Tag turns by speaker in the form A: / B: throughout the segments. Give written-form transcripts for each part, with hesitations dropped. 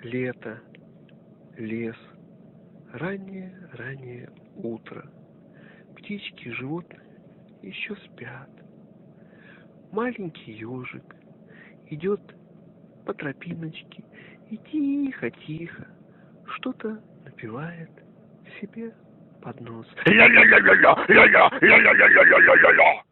A: Лето, лес, раннее утро. Птички, животные еще спят. Маленький ежик идет по тропиночке и тихо-тихо что-то напевает себе под нос. Ля-ля-ля-ля-ля-ля-ля-ля-ля-ля-ля-ля-ля-ля.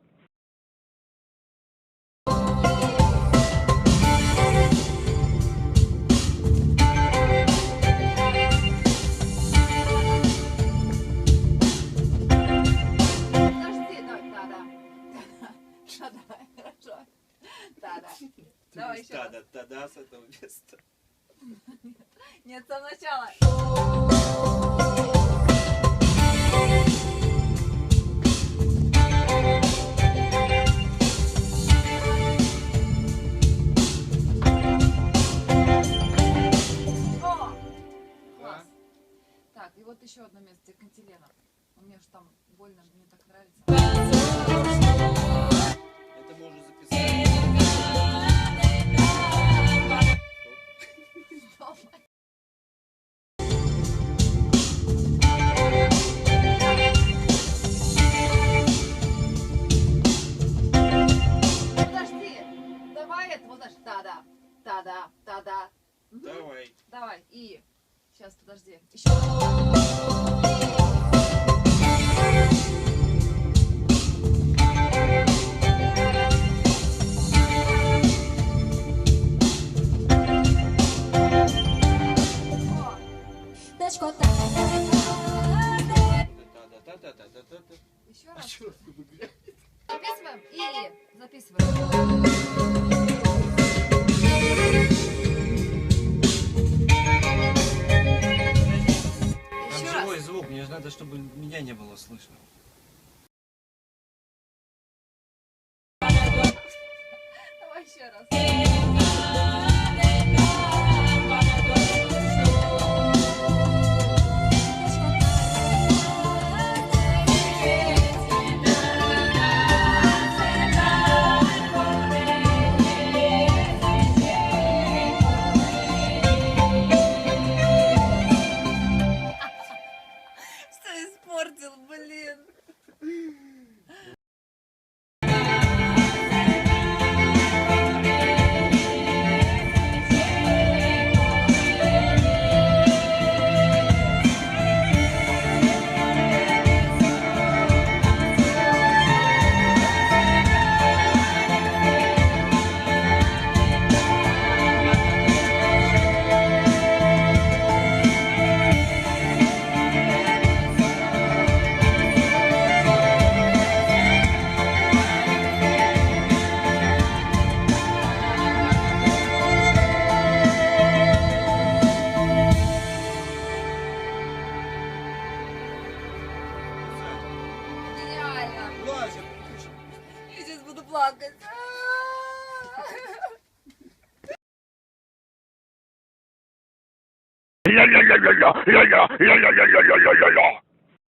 B: Давай еще раз.
C: Та-да с этого места.
B: Нет, с самого начала. О! Класс. Так, и вот еще одно место, где кантилена. У меня же там больно, мне так нравится.
C: Это мы уже записали.
B: Подожди, давай это, вот знаешь, та-да. Мгм.
C: Давай.
B: Давай, и сейчас, подожди, еще.
C: Та-та-та-та-та-та.
B: Еще
C: А
B: раз.
C: что вы говорите?
B: Записываем и записываем.
C: Там
B: Еще
C: живой
B: раз.
C: звук, мне же надо, чтобы меня не было слышно.
B: Давай еще раз. Что испортил, блин? Гениально.
C: Лазер, выключи.
B: Я сейчас буду плакать.
A: Ля-ля-ля-ля-ля-ля-ля-ля-ля-ля-ля-ля-ля-ля.